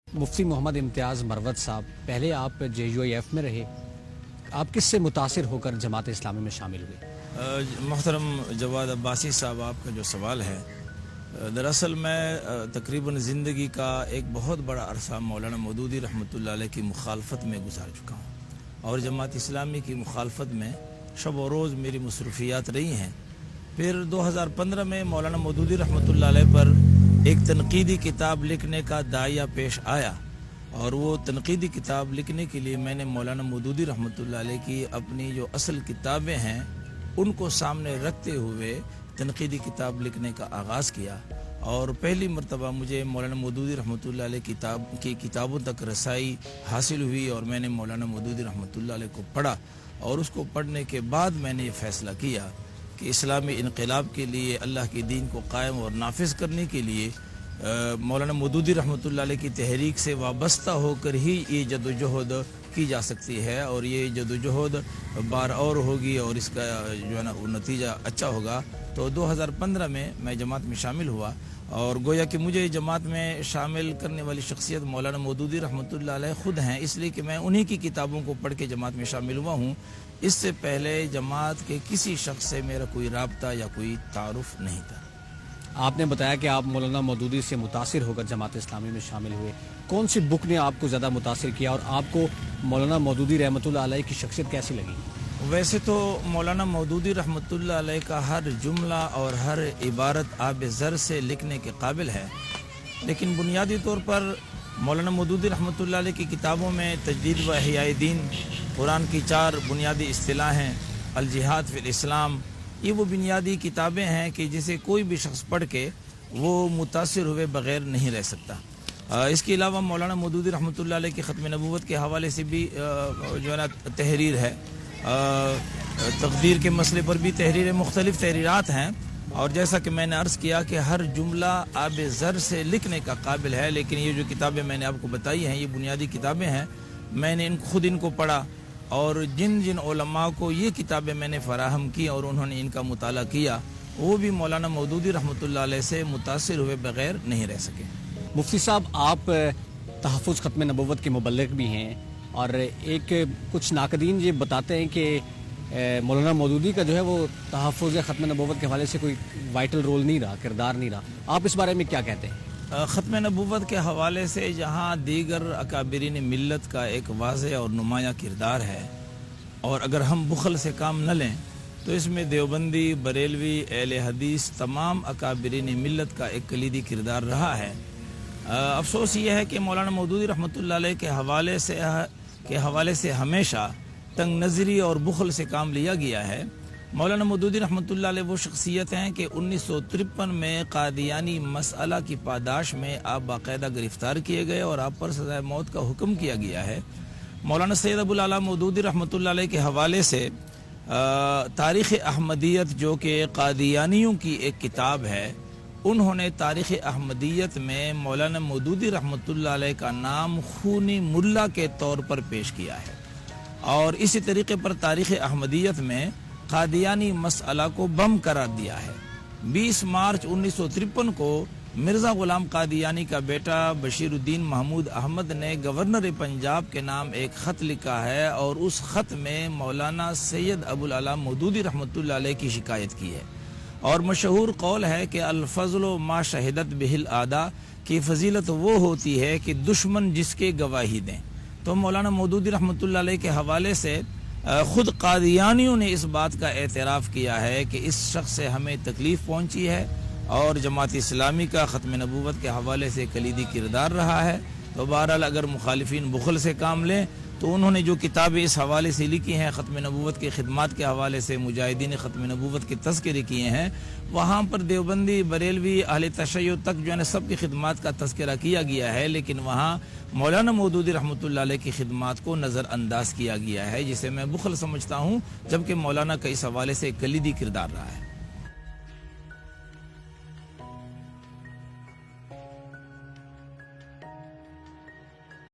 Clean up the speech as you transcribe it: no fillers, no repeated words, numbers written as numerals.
मुफ्ती मोहम्मद इम्तियाज़ मरवत साहब, पहले आप JUIF में रहे, आप किससे मुतासिर होकर जमात इस्लामी में शामिल हुए? मोहतरम जवाद अब्बासी साहब, आपका जो सवाल है, दरअसल मैं तकरीबन ज़िंदगी का एक बहुत बड़ा अरसा मौलाना मौदूदी रहमतुल्लाह अलैह की मुखालफत में गुजार चुका हूँ और जमात इस्लामी की मुखालफत में शब व रोज़ मेरी मसरूफियात रही हैं। फिर 2015 में मौलाना मौदूदी रहमतुल्लाह अलैह पर एक तनकीदी किताब लिखने का दायरा पेश आया और वो तनकीदी किताब लिखने के लिए मैंने मौलाना मौदूदी रहमतुल्लाह अलैह की अपनी जो असल किताबें हैं उनको सामने रखते हुए तनकीदी किताब लिखने का आगाज़ किया और पहली मरतबा मुझे मौलाना मौदूदी रहमतुल्लाह अलैह की किताबों तक रसाई हासिल हुई और मैंने मौलाना मौदूदी रहमतुल्लाह अलैह को पढ़ा और उसको पढ़ने के बाद मैंने ये फ़ैसला किया कि इस्लामी इनक़िलाब के लिए, अल्लाह के दीन को कायम और नाफिज करने के लिए मौलाना मौदूदी रहमतुल्लाह अलैह की तहरीक से वाबस्ता होकर ही ये जदोजहद की जा सकती है और ये जदोजहद बार और होगी और इसका जो है ना वो नतीजा अच्छा होगा। तो 2015 में मैं जमात में शामिल हुआ और गोया कि मुझे जमात में शामिल करने वाली शख्सियत मौलाना मौदूदी रहमतुल्लाह अलैह ख़ुद हैं, इसलिए कि मैं उन्हीं की किताबों को पढ़ के जमात में शामिल हुआ हूँ। इससे पहले जमात के किसी शख्स से मेरा कोई राब्ता या कोई तारुफ नहीं था। आपने बताया कि आप मौलाना मौदूदी से मुतासिर होकर जमात इस्लामी में शामिल हुए, कौन सी बुक ने आपको ज़्यादा मुतासिर किया और आपको मौलाना मौदूदी रहमतुल्लाह अलैह की शख्सियत कैसी लगी? वैसे तो मौलाना मौदूदी रहमतुल्लाह अलैह का हर जुमला और हर इबारत आब ज़र से लिखने के काबिल है, लेकिन बुनियादी तौर पर मौलाना मौदूदी रहमतुल्लाह अलैह की किताबों में तजदीद व इहयाए दीन, कुरान की 4 बुनियादी इस्तिलाहें, अल जिहाद फिल इस्लाम, ये वो बुनियादी किताबें हैं कि जिसे कोई भी शख्स पढ़ के वो मुतासिर हुए बग़ैर नहीं रह सकता। इसके अलावा मौलाना मौदूदी रहमतुल्लाह अलैह की ख़त्म नबूवत के हवाले से भी जो है ना तहरीर है, तक़दीर के मसले पर भी तहरीरें, मुख्तलिफ़ तहरीरात हैं और जैसा कि मैंने अर्ज़ किया कि हर जुमला आब ज़र से लिखने का काबिल है। लेकिन ये जो किताबें मैंने आपको बताई हैं ये बुनियादी किताबें हैं, मैंने खुद इनको पढ़ा और जिन जिन उलमा को ये किताबें मैंने फ़राहम की और उन्होंने इनका मुताला किया वो भी मौलाना मौदूदी रहमतुल्लाह अलैह से मुतासिर हुए बग़ैर नहीं रह सके। मुफ्ती साहब, आप तहफ़्फ़ुज़ ख़त्म नबूवत के मुबल्लिग़ भी हैं और कुछ नाक़दीन ये बताते हैं कि मौलाना मौदूदी का जो है वो तहफ़्फ़ुज़ ख़त्म नबूवत के हवाले से कोई वाइटल रोल नहीं रहा, किरदार नहीं रहा। आप इस बारे में क्या कहते हैं? ख़त्म नबूवत के हवाले से जहाँ दीगर अकाबिरीन मिल्लत का एक वाज़ेह और नुमायाँ किरदार है और अगर हम बुखल से काम न लें तो इसमें देवबंदी, बरेलवी, अहले हदीस, तमाम अकाबिरीन मिल्लत का एक कलीदी किरदार रहा है। अफसोस ये है कि मौलाना मौदूदी रहमतुल्लाह अलैह के हवाले से हमेशा तंग नज़री और बुखल से काम लिया गया है। मौलाना मौदूदी रहमतुल्लाह अलैह वो शख्सियत हैं कि 1953 में कादियानी मसला की पादाश में आप बाकायदा गिरफ़्तार किए गए और आप पर सज़ाए मौत का हुक्म किया गया है। मौलाना सैयद अबुल आला मौदूदी रहमतुल्लाह अलैह के हवाले से तारीख़ अहमदियत, जो कि कादियानियों की एक किताब है, उन्होंने तारीख़ अहमदियत में मौलाना मौदूदी रहमतुल्लाह अलैह का नाम खूनी मुल्ला के तौर पर पेश किया है और इसी तरीके पर तारीख़ अहमदियत में कादियानी मसला को बम करार दिया है। 20 मार्च 1953 को मिर्ज़ा ग़ुलाम कादियानी का बेटा बशीरुद्दीन महमूद अहमद ने गवर्नर पंजाब के नाम एक ख़त लिखा है और उस ख़त में मौलाना सैयद अबुल आला मौदूदी रहमतुल्लाह अलैह की शिकायत की है और मशहूर कौल है कि अल-फ़ज़्लु मा शहिदत बिहिल आदा की फ़जीलत वो होती है कि दुश्मन जिसके गवाही दें। तो मौलाना मौदूदी रहमतुल्लाह अलैह के हवाले से ख़ुद कादियानियों ने इस बात का एतराफ़ किया है कि इस शख्स से हमें तकलीफ़ पहुँची है और जमात इस्लामी का ख़त्म नबूवत के हवाले से कलीदी किरदार रहा है। तो बहरहाल अगर मुखालिफिन बुखल से काम लें तो उन्होंने जो किताबें इस हवाले से लिखी हैं, ख़त्म नबूवत की खिदमत के हवाले से मुजाहिदीन ख़त्म नबूवत के तज़किरे किए हैं, वहाँ पर देवबंदी, बरेलवी, अहले तशय्युअ तक जो है ना सब की खिदमत का तज़किरा किया गया है, लेकिन वहाँ मौलाना मौदूदी रहमतुल्लाह अलैह की खिदमत को नज़रअंदाज किया गया है, जिसे मैं बुखल समझता हूँ, जबकि मौलाना का इस हवाले से कलीदी किरदार रहा है।